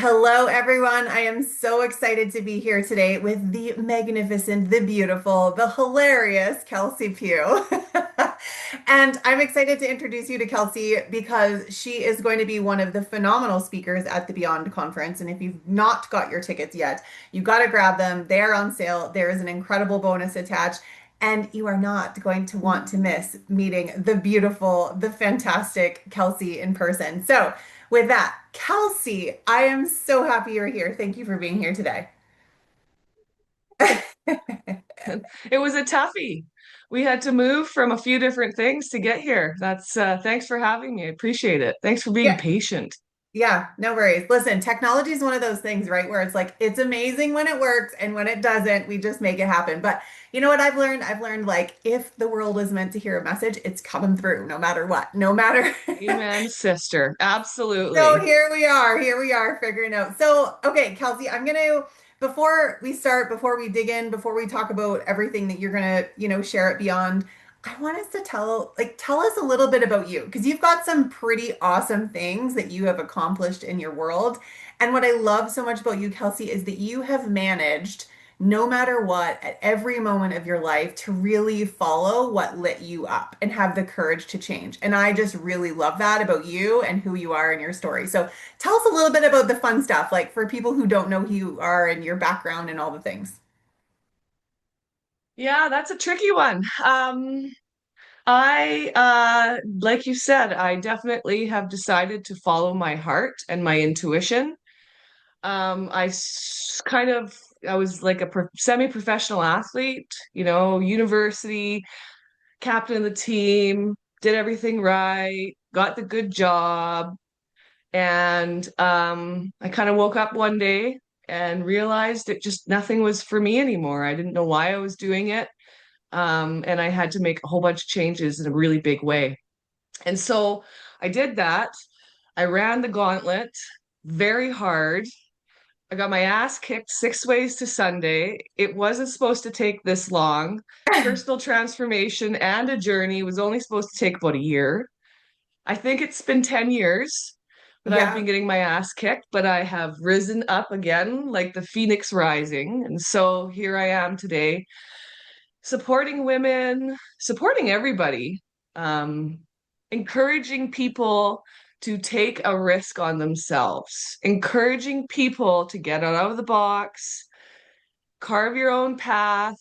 Hello, everyone. I am so excited to be here today with the magnificent, the beautiful, the hilarious Kelsey Pugh. And I'm excited to introduce you to Kelsey because she is going to be one of the phenomenal speakers at the Beyond conference. And if you've not got your tickets yet, you got to grab them. They are on sale. There is an incredible bonus attached. And you are not going to want to miss meeting the beautiful, the fantastic Kelsey in person. So, with that, Kelsey, I am so happy you're here. Thank you for being here today. It was a toughie. We had to move from a few different things to get here. That's Thanks for having me. I appreciate it. Thanks for being Yeah, patient. yeah, no worries. Listen, technology is one of those things, right? Where it's like it's amazing when it works, and when it doesn't, we just make it happen. But you know what I've learned? I've learned like if the world is meant to hear a message, it's coming through no matter what, no matter. Amen, sister. So Absolutely. here we are figuring out. So, okay, Kelsey, I'm gonna before we start, before we dig in, before we talk about everything that you're gonna, share it beyond, I want us to tell us a little bit about you because you've got some pretty awesome things that you have accomplished in your world. And what I love so much about you, Kelsey, is that you have managed no matter what, at every moment of your life, to really follow what lit you up and have the courage to change. And I just really love that about you and who you are in your story. So tell us a little bit about the fun stuff, like for people who don't know who you are and your background and all the things. Yeah, that's a tricky one. Like you said, I definitely have decided to follow my heart and my intuition. Kind of, I was like a semi-professional athlete, university, captain of the team, did everything right, got the good job. And I kind of woke up one day and realized it just nothing was for me anymore. I didn't know why I was doing it. And I had to make a whole bunch of changes in a really big way. And so I did that. I ran the gauntlet very hard. I got my ass kicked 6 ways to Sunday. It wasn't supposed to take this long. Personal transformation and a journey was only supposed to take about a year. I think it's been 10 years that I've Yeah. been getting my ass kicked, but I have risen up again like the phoenix rising. And so here I am today, supporting women, supporting everybody, um, encouraging people to take a risk on themselves, encouraging people to get out of the box, carve your own path,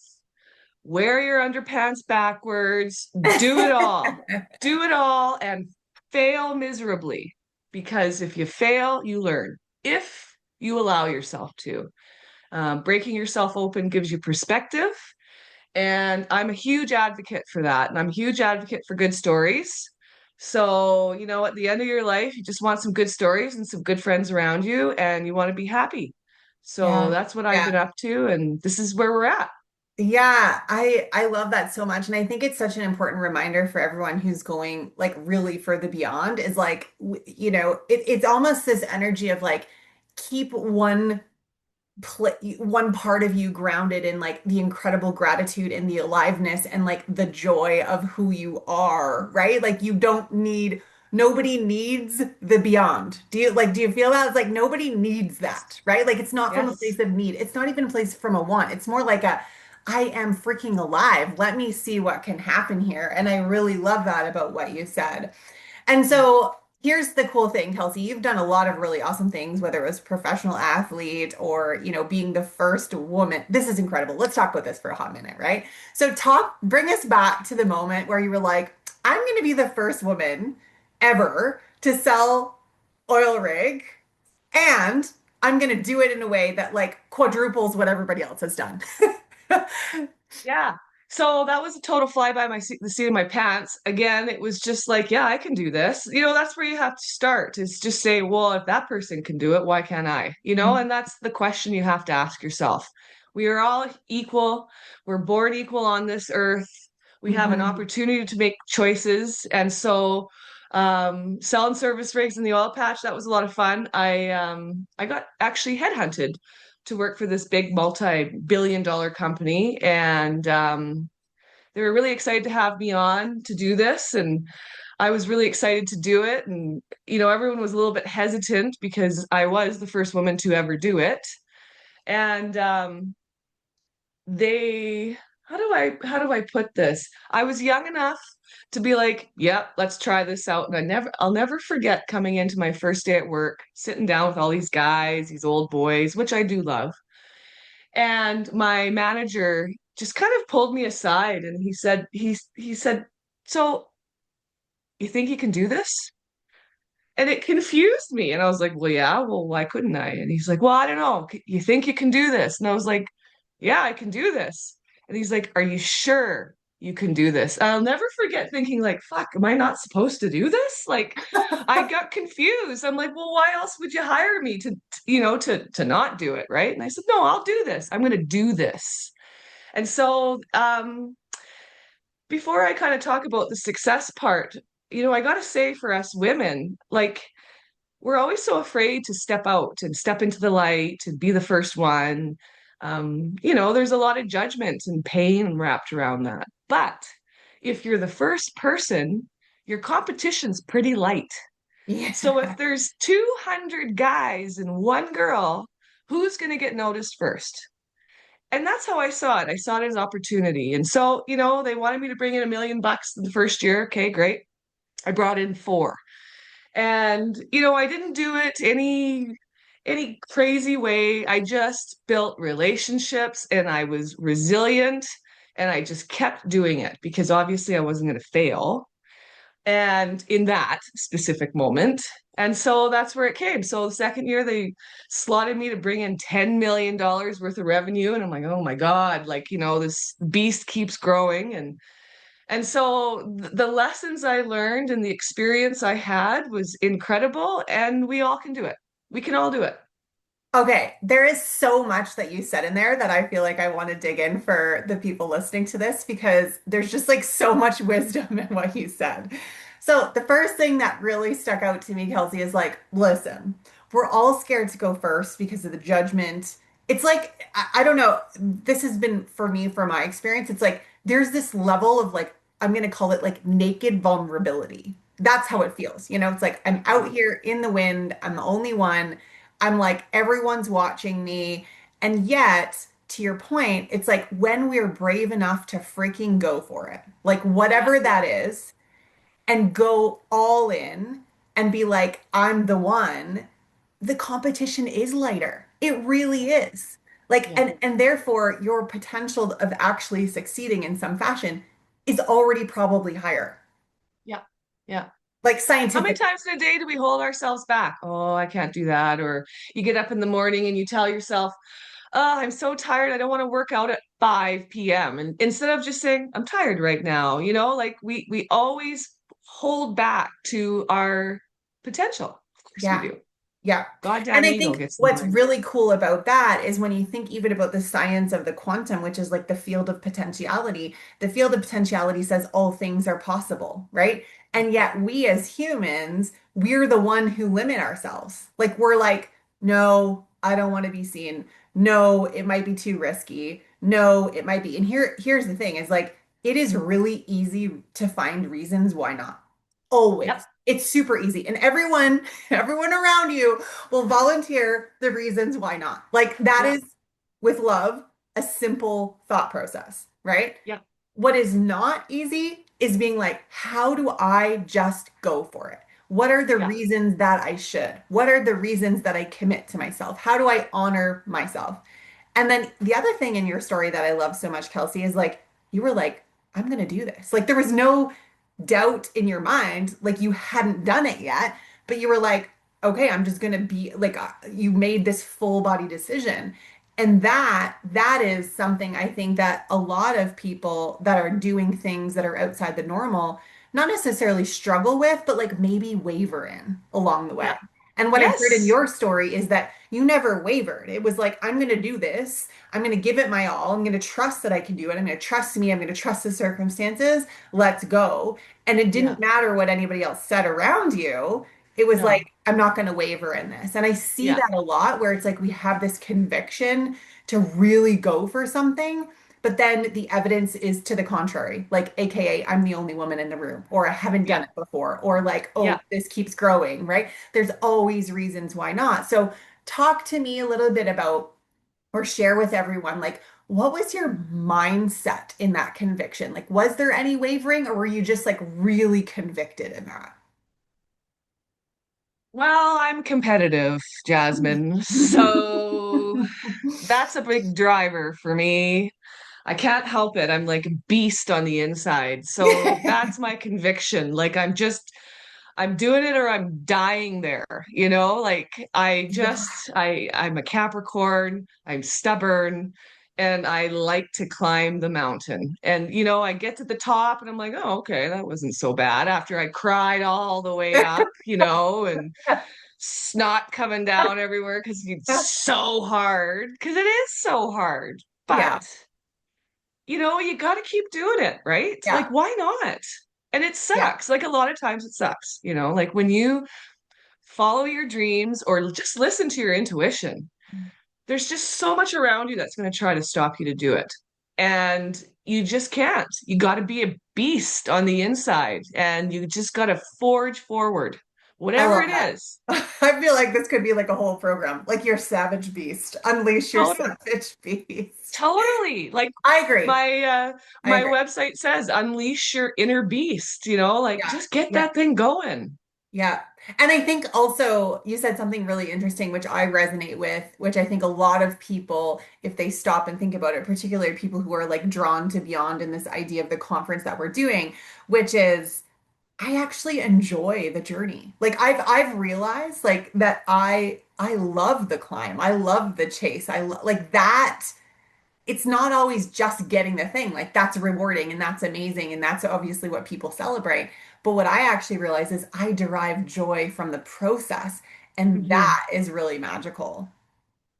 wear your underpants backwards, do it all, and fail miserably. Because if you fail, you learn. If you allow yourself to, breaking yourself open gives you perspective. And I'm a huge advocate for that. And I'm a huge advocate for good stories. So, at the end of your life, you just want some good stories and some good friends around you, and you want to be happy. So Yeah. that's what I've been Yeah. up to. And this is where we're at. Yeah, I love that so much. And I think it's such an important reminder for everyone who's going like really for the beyond is like it's almost this energy of like keep one part of you grounded in like the incredible gratitude and the aliveness and like the joy of who you are, right? Like you don't need nobody needs the beyond. Do you feel that? It's like nobody needs Yes. that, right? Like it's not from a place Yes. of need. It's not even a place from a want. It's more like a I am freaking alive. Let me see what can happen here. And I really love that about what you said. And so here's the cool thing, Kelsey. You've done a lot of really awesome things, whether it was professional athlete or, being the first woman. This is incredible. Let's talk about this for a hot minute, right? So bring us back to the moment where you were like, I'm going to be the first woman ever to sell oil rig, and I'm going to do it in a way that like quadruples what everybody else has done. Yeah. So that was a total fly by the seat of my pants. Again, it was just like, yeah, I can do this. That's where you have to start is just say, well, if that person can do it, why can't I? And that's the question you have to ask yourself. We are all equal. We're born equal on this earth. We have an Mhm. opportunity to make choices. And so selling service rigs in the oil patch, that was a lot of fun. I got actually headhunted to work for this big multi-billion-dollar company. And they were really excited to have me on to do this. And I was really excited to do it. And, everyone was a little bit hesitant because I was the first woman to ever do it. And they, how do I put this? I was young enough to be like, yeah, let's try this out. And I'll never forget coming into my first day at work, sitting down with all these guys, these old boys, which I do love. And my manager just kind of pulled me aside and he said, "So you think you can do this?" And it confused me. And I was like, "Well, yeah, well, why couldn't I?" And he's like, "Well, I don't know. You think you can do this?" And I was like, "Yeah, I can do this." And he's like, "Are you sure you can do this?" I'll never forget thinking like, "Fuck, am I not supposed to do this?" Like I got confused. I'm like, "Well, why else would you hire me to not do it, right?" And I said, "No, I'll do this. I'm going to do this." And so, before I kind of talk about the success part, I got to say for us women, like, we're always so afraid to step out and step into the light and be the first one. There's a lot of judgment and pain wrapped around that. But if you're the first person, your competition's pretty light. Yeah. So if there's 200 guys and one girl, who's going to get noticed first? And that's how I saw it. I saw it as opportunity. And so, they wanted me to bring in $1 million in the first year. Okay, great. I brought in four. And, I didn't do it any crazy way. I just built relationships and I was resilient and I just kept doing it because obviously I wasn't going to fail and in that specific moment. And so that's where it came. So the second year they slotted me to bring in $10 million worth of revenue. And I'm like, oh my God, like, this beast keeps growing. And so the lessons I learned and the experience I had was incredible. And we all can do it. We can all do it. Okay, there is so much that you said in there that I feel like I want to dig in for the people listening to this because there's just like so much wisdom in what you said. So, the first thing that really stuck out to me, Kelsey, is like, listen, we're all scared to go first because of the judgment. It's like, I don't know, this has been for me, from my experience, it's like there's this level of like, I'm going to call it like naked vulnerability. That's how it feels. It's like I'm out here in the wind, I'm the only one. I'm like, everyone's watching me. And yet, to your point, it's like when we're brave enough to freaking go for it, like Yeah, whatever that is, and go all in and be like, I'm the one, the competition is lighter. It really is. Like, yeah, and therefore your potential of actually succeeding in some fashion is already probably higher. yeah, yeah. Like How many scientific. times in a day do we hold ourselves back? Oh, I can't do that. Or you get up in the morning and you tell yourself, oh, I'm so tired. I don't want to work out at 5 p.m. And instead of just saying, I'm tired right now, like we always hold back to our potential. Of course we Yeah. do. Yeah. And Goddamn I ego think gets in the what's way. really cool about that is when you think even about the science of the quantum, which is like the field of potentiality, the field of potentiality says all things are possible, right? And yet we as humans, we're the one who limit ourselves. Like we're like, no, I don't want to be seen. No, it might be too risky. No, it might be. And here's the thing is like it is really easy to find reasons why not. Yep, Always. It's super easy. And everyone around you will volunteer the reasons why not. Like that yep, is with love, a simple thought process, right? yep, What is not easy is being like, how do I just go for it? What are the yep, reasons that I should? What are the reasons that I commit to myself? How do I honor myself? And then the other thing in your story that I love so much, Kelsey, is like, you were like, I'm going to do this. Like, there was no doubt in your mind, like you hadn't done it yet, but you were like, okay, I'm just going to be like, you made this full body decision. And that is something I think that a lot of people that are doing things that are outside the normal, not necessarily struggle with, but like maybe waver in along the way. yep. And what I heard in Yes. your story is that you never wavered. It was like, I'm going to do this. I'm going to give it my all. I'm going to trust that I can do it. I'm going to trust me. I'm going to trust the circumstances. Let's go. And it Yeah. didn't matter what anybody else said around you. It was like, No. I'm not going to waver in this. And I see Yeah. that a lot where it's like we have this conviction to really go for something, but then the evidence is to the contrary, like AKA I'm the only woman in the room, or I haven't done Yeah. it before, or like, Yeah. oh, this keeps growing, right? There's always reasons why not. So talk to me a little bit about or share with everyone, like, what was your mindset in that conviction? Like, was there any wavering, or were you just like really convicted in that? Well, I'm competitive, Jasmine. So that's a big driver for me. I can't help it. I'm like a beast on the inside. So that's my conviction. Like I'm doing it or I'm dying there, you know? Like Yeah. I'm a Capricorn, I'm stubborn, and I like to climb the mountain. And I get to the top and I'm like, "Oh, okay, that wasn't so bad." After I cried all the way up, and snot coming down everywhere because it's so hard, because it is so hard. Yeah. But you got to keep doing it, right? Like, Yeah. why not? And it Yeah. sucks. Like, a lot of times it sucks, like when you follow your dreams or just listen to your intuition, there's just so much around you that's going to try to stop you to do it. And you just can't. You got to be a beast on the inside and you just got to forge forward, I whatever love it that. is. I feel like this could be like a whole program, like your savage beast. Unleash your Totally. savage beast. Totally. Like I agree. my I agree. website says, unleash your inner beast, like Yeah. just get Yeah. that thing going. Yeah. And I think also you said something really interesting, which I resonate with, which I think a lot of people, if they stop and think about it, particularly people who are like drawn to Beyond in this idea of the conference that we're doing, which is I actually enjoy the journey. Like I've realized like that I love the climb. I love the chase. Like that it's not always just getting the thing. Like that's rewarding and that's amazing and that's obviously what people celebrate. But what I actually realize is I derive joy from the process, and Mhm. that is really magical.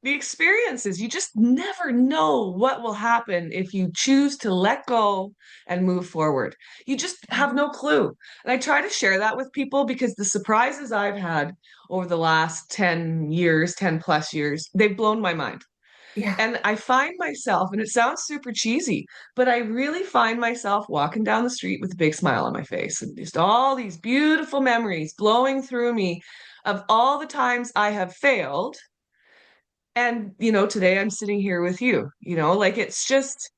The experiences, you just never know what will happen if you choose to let go and move forward. You just have no clue. And I try to share that with people because the surprises I've had over the last 10 years, 10 plus years, they've blown my mind. Yeah. And I find myself, and it sounds super cheesy, but I really find myself walking down the street with a big smile on my face and just all these beautiful memories blowing through me of all the times I have failed. And, today I'm sitting here with you, like it's just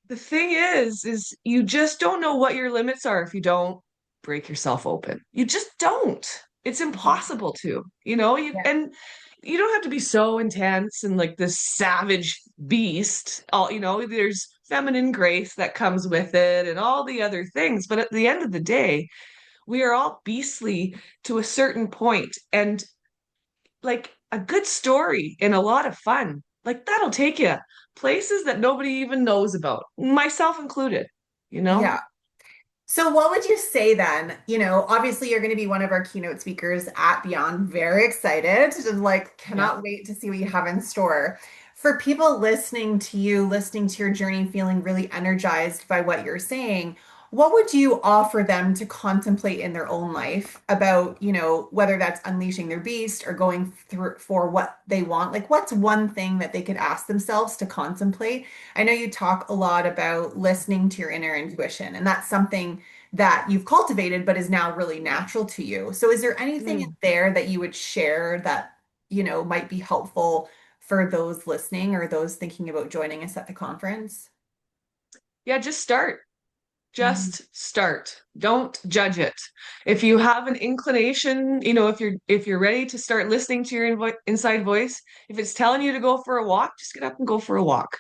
the thing is you just don't know what your limits are if you don't break yourself open. You just don't. It's Yeah. impossible to, Yeah. and you don't have to be so intense and like this savage beast. There's feminine grace that comes with it and all the other things. But at the end of the day, we are all beastly to a certain point. And like a good story and a lot of fun, like that'll take you places that nobody even knows about, myself included, you know? Yeah. So, what would you say then? Obviously, you're going to be one of our keynote speakers at Beyond. Very excited and like Yeah. cannot wait to see what you have in store. For people listening to you, listening to your journey, feeling really energized by what you're saying, what would you offer them to contemplate in their own life about, whether that's unleashing their beast or going through for what they want? Like, what's one thing that they could ask themselves to contemplate? I know you talk a lot about listening to your inner intuition, and that's something that you've cultivated but is now really natural to you. So is there anything in Mm. there that you would share that, might be helpful for those listening or those thinking about joining us at the conference? Yeah, just start. Mhm. Just start. Don't judge it. If you have an inclination, if you're ready to start listening to your inside voice, if it's telling you to go for a walk, just get up and go for a walk.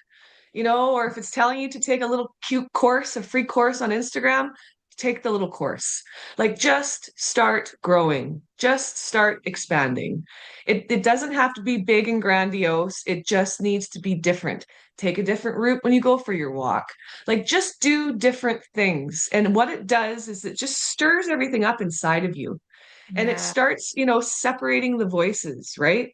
Or if it's telling you to take a little cute course, a free course on Instagram, take the little course. Like just start growing, just start expanding. It doesn't have to be big and grandiose. It just needs to be different. Take a different route when you go for your walk. Like just do different things. And what it does is it just stirs everything up inside of you. And it Yeah. starts, separating the voices, right?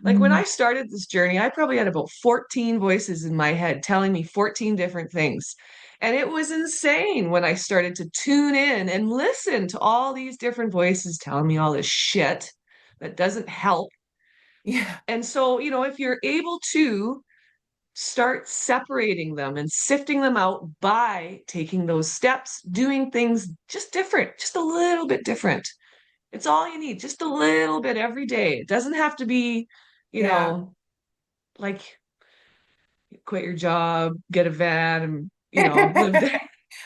Like when Mhm. I started this journey, I probably had about 14 voices in my head telling me 14 different things. And it was insane when I started to tune in and listen to all these different voices telling me all this shit that doesn't help. Yeah. And so, if you're able to start separating them and sifting them out by taking those steps, doing things just different, just a little bit different. It's all you need, just a little bit every day. It doesn't have to be, you Yeah. know, like quit your job, get a van, and, live there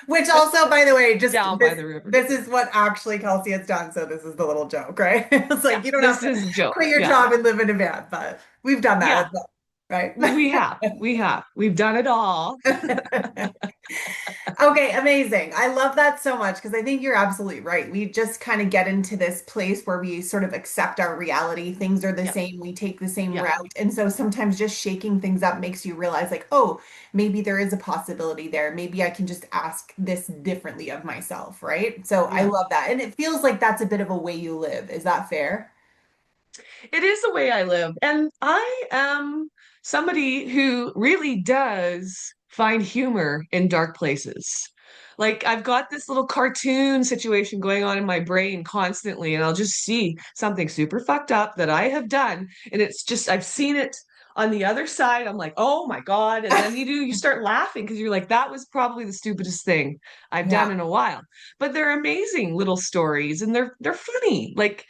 Which also, by the way, just down by this the river. this is what actually Kelsey has done. So this is the little joke, right? It's Yeah, like you don't have this to is a joke. quit your Yeah. job and live in a van, but we've done that as Yeah, well, right? we've done it all. Okay, amazing. I love that so much because I think you're absolutely right. We just kind of get into this place where we sort of accept our reality. Things are the Yeah, same, we take the same yeah, route. And so sometimes just shaking things up makes you realize, like, oh, maybe there is a possibility there. Maybe I can just ask this differently of myself, right? So I yeah. love that. And it feels like that's a bit of a way you live. Is that fair? It is the way I live. And I am somebody who really does find humor in dark places. Like I've got this little cartoon situation going on in my brain constantly, and I'll just see something super fucked up that I have done. And it's just, I've seen it on the other side. I'm like, oh my God. And then you start laughing because you're like, that was probably the stupidest thing I've done Yeah. in a while. But they're amazing little stories and they're funny. Like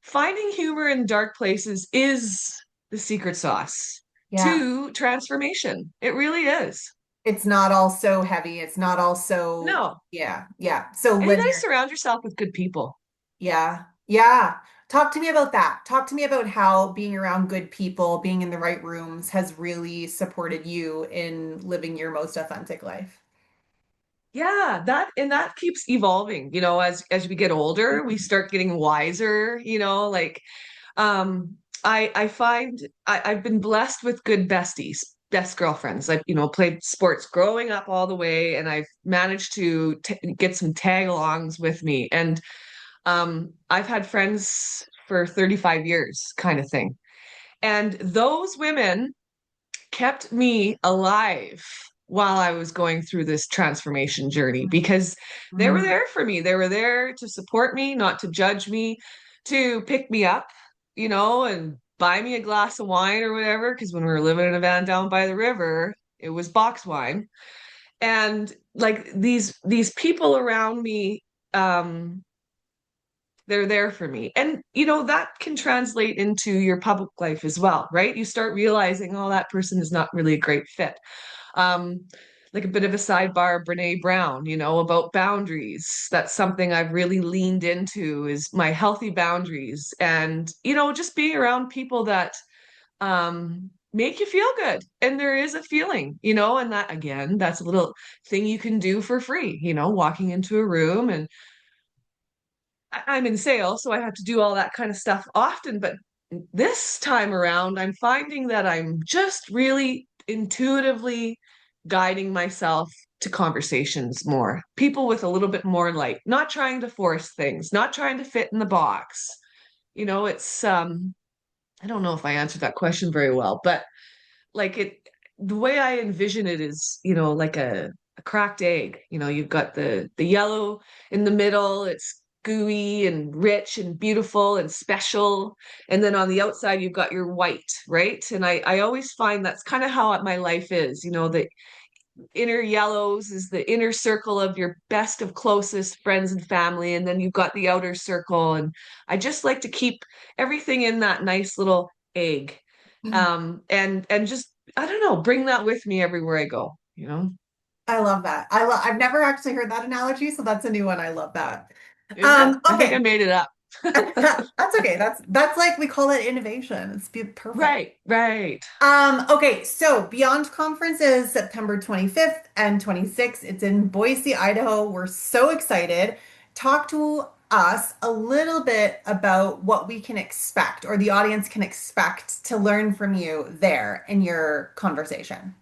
finding humor in dark places is the secret sauce Yeah. to transformation. It really is. It's not all so heavy. It's not all so, No. yeah, yeah. So And you got to linear. surround yourself with good people. Yeah. Yeah. Talk to me about that. Talk to me about how being around good people, being in the right rooms has really supported you in living your most authentic life. Yeah, that keeps evolving, as we get older, we start getting wiser, like I find I've been blessed with good besties, best girlfriends. I've, played sports growing up all the way, and I've managed to t get some tag-alongs with me. And I've had friends for 35 years, kind of thing. And those women kept me alive while I was going through this transformation journey because they were Mm. there for me. They were there to support me, not to judge me, to pick me up, and buy me a glass of wine or whatever. Because when we were living in a van down by the river, it was box wine. And like these people around me, um, they're there for me. And that can translate into your public life as well, right? You start realizing, oh, that person is not really a great fit. Um, like a bit of a sidebar, Brene Brown, about boundaries. That's something I've really leaned into is my healthy boundaries and, just being around people that make you feel good. And there is a feeling, and that again, that's a little thing you can do for free, walking into a room and I'm in sales, so I have to do all that kind of stuff often. But this time around, I'm finding that I'm just really intuitively guiding myself to conversations more. People with a little bit more light, not trying to force things, not trying to fit in the box. It's I don't know if I answered that question very well, but like the way I envision it is, like a cracked egg. You've got the yellow in the middle, it's gooey and rich and beautiful and special. And then on the outside, you've got your white, right? And I always find that's kind of how my life is. The inner yellows is the inner circle of your best of closest friends and family. And then you've got the outer circle. And I just like to keep everything in that nice little egg. And just, I don't know, bring that with me everywhere I go. I love that. I've never actually heard that analogy, so that's a new one. I love that. Is it? I think I Okay. made it up. That's okay. That's like we call it innovation. Perfect. Right, right. Okay, so Beyond Conference is September 25th and 26th. It's in Boise, Idaho. We're so excited. Talk to us a little bit about what we can expect or the audience can expect to learn from you there in your conversation.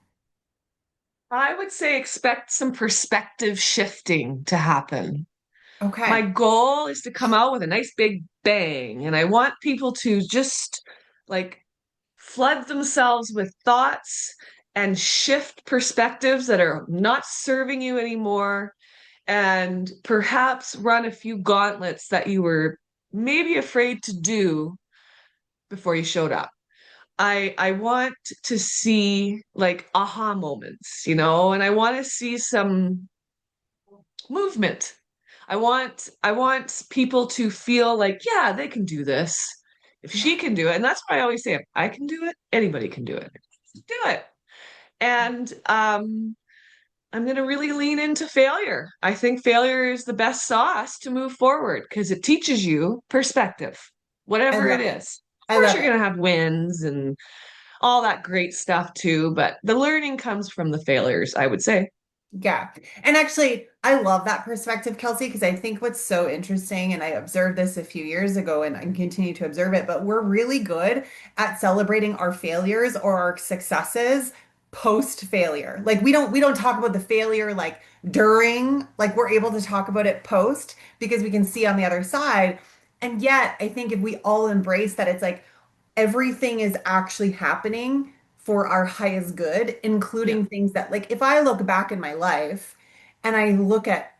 I would say expect some perspective shifting to happen. My Okay. goal is to come out with a nice big bang, and I want people to just like flood themselves with thoughts and shift perspectives that are not serving you anymore, and perhaps run a few gauntlets that you were maybe afraid to do before you showed up. I want to see like aha moments, and I want to see some movement. I want people to feel like, yeah, they can do this. If Yeah. she can do it, and that's why I always say, if I can do it, anybody can do it. Do it. And I'm going to really lean into failure. I think failure is the best sauce to move forward because it teaches you perspective, I whatever it love it. is. Of I course, love you're it. going to have wins and all that great stuff too, but the learning comes from the failures, I would say. Yeah. And actually, I love that perspective, Kelsey, because I think what's so interesting, and I observed this a few years ago and I continue to observe it, but we're really good at celebrating our failures or our successes post failure. Like we don't talk about the failure like during, like we're able to talk about it post because we can see on the other side. And yet, I think if we all embrace that, it's like everything is actually happening for our highest good, Yeah. including things that, like, if I look back in my life and I look at,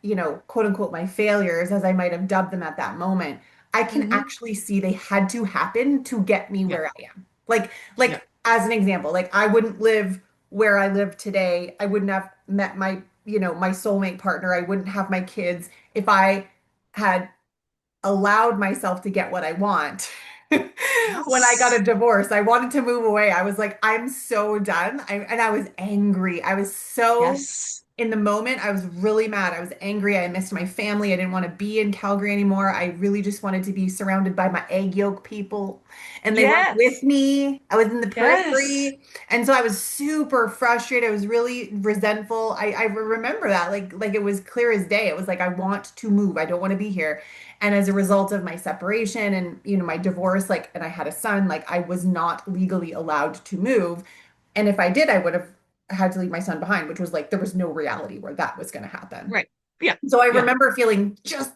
quote unquote, my failures, as I might have dubbed them at that moment, I can Hmm. actually see they had to happen to get me Yeah. where I am. Like, Yeah. as an example, like, I wouldn't live where I live today. I wouldn't have met my soulmate partner. I wouldn't have my kids if I had allowed myself to get what I want. When I got a Yes. divorce, I wanted to move away. I was like, I'm so done. And I was angry. I was so Yes. in the moment, I was really mad. I was angry. I missed my family. I didn't want to be in Calgary anymore. I really just wanted to be surrounded by my egg yolk people, and they weren't with Yes. me. I was in the Yes. periphery. And so I was super frustrated. I was really resentful. I remember that like it was clear as day. It was like, I want to move. I don't want to be here. And as a result of my separation and my divorce, like, and I had a son, like, I was not legally allowed to move. And if I did, I would have had to leave my son behind, which was like there was no reality where that was going to happen. Right. Yeah. So I Yeah. remember feeling just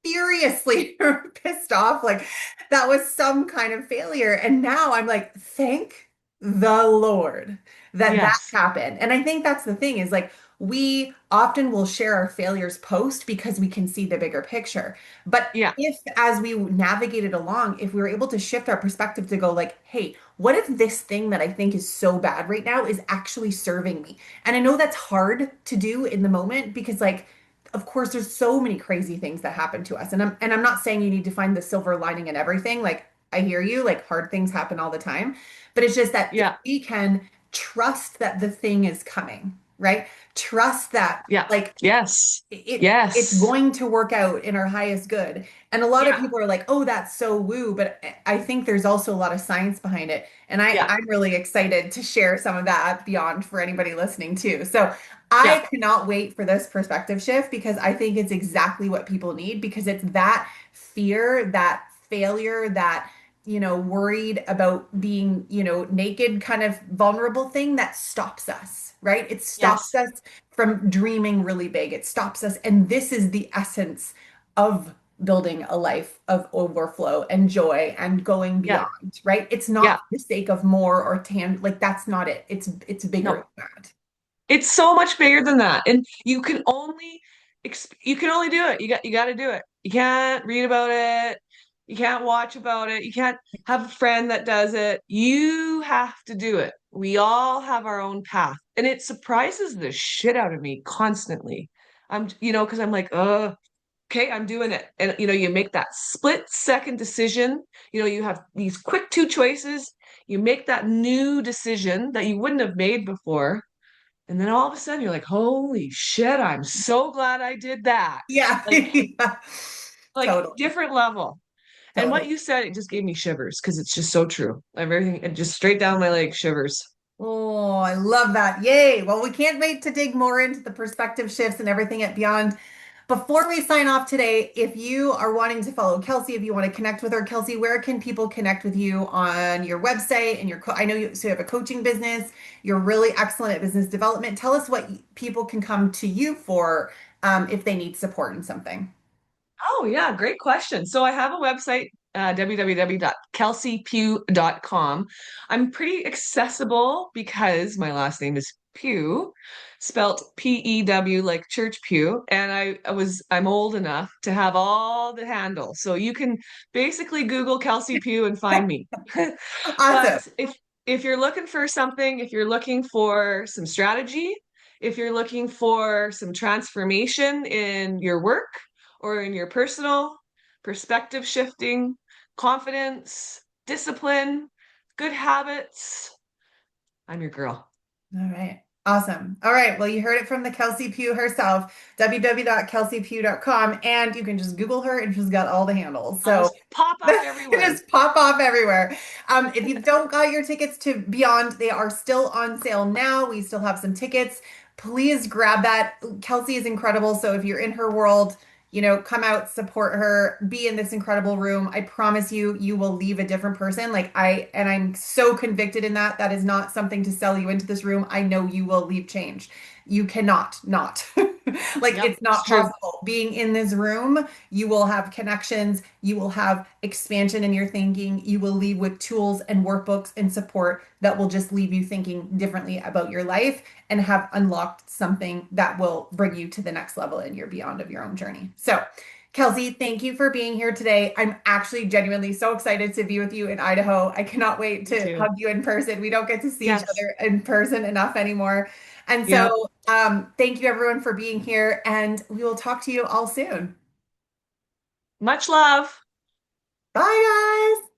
furiously pissed off. Like that was some kind of failure. And now I'm like, thank the Lord that that Yes. happened. And I think that's the thing is like, we often will share our failures post because we can see the bigger picture. But Yeah. if, as we navigated along, if we were able to shift our perspective to go like, hey, what if this thing that I think is so bad right now is actually serving me? And I know that's hard to do in the moment because like, of course there's so many crazy things that happen to us, and I'm not saying you need to find the silver lining in everything. Like I hear you, like hard things happen all the time, but it's just that if Yeah. we can trust that the thing is coming, right? Trust that Yeah. like Yes. it's Yes. going to work out in our highest good. And a lot of Yeah. people are like, "Oh, that's so woo," but I think there's also a lot of science behind it. And Yeah. I'm really excited to share some of that beyond for anybody listening too. So Yeah. I cannot wait for this perspective shift because I think it's exactly what people need because it's that fear, that failure, that worried about being, naked kind of vulnerable thing that stops us, right? It stops Yes. us from dreaming really big. It stops us. And this is the essence of building a life of overflow and joy and going Yeah. beyond, right? It's not Yeah. for the sake of more or like that's not it. It's bigger No. than that. It's so much bigger than that. And you can only do it. You got to do it. You can't read about it. You can't watch about it. You can't have a friend that does it. You have to do it. We all have our own path. And it surprises the shit out of me constantly. Because I'm like, okay, I'm doing it. And you make that split second decision. You have these quick two choices. You make that new decision that you wouldn't have made before. And then all of a sudden you're like, holy shit, I'm so glad I did that. Yeah. Like, Yeah. like Totally. different level. And what Totally. you said, it just gave me shivers because it's just so true. Everything, it just straight down my leg shivers. Oh, I love that. Yay. Well, we can't wait to dig more into the perspective shifts and everything at Beyond. Before we sign off today, if you are wanting to follow Kelsey, if you want to connect with her, Kelsey, where can people connect with you on your website and I know you have a coaching business. You're really excellent at business development. Tell us what people can come to you for if they need support in something. Oh, yeah, great question. So I have a website, www.kelseypugh.com. I'm pretty accessible because my last name is Pew, spelt P-E-W like church pew. And I'm old enough to have all the handles. So you can basically Google Kelsey Pew and find me. Awesome. But if you're looking for something, if you're looking for some strategy, if you're looking for some transformation in your work or in your personal perspective shifting, confidence, discipline, good habits, I'm your girl. All right. Awesome. All right. Well, you heard it from the Kelsey Pugh herself, www.kelseypugh.com, and you can just Google her and she's got all the handles. I'll So just pop up it everywhere. just pop off everywhere. If you don't got your tickets to Beyond, they are still on sale now. We still have some tickets. Please grab that. Kelsey is incredible. So if you're in her world, come out, support her, be in this incredible room. I promise you, you will leave a different person. And I'm so convicted in that. That is not something to sell you into this room. I know you will leave changed. You cannot not. Like Yep, it's it's not true. possible. Being in this room, you will have connections, you will have expansion in your thinking, you will leave with tools and workbooks and support that will just leave you thinking differently about your life and have unlocked something that will bring you to the next level in your beyond of your own journey. So, Kelsey, thank you for being here today. I'm actually genuinely so excited to be with you in Idaho. I cannot wait Me to too. hug you in person. We don't get to see each Yes. other in person enough anymore. And Yep. so, thank you everyone for being here, and we will talk to you all soon. Much love. Bye, guys.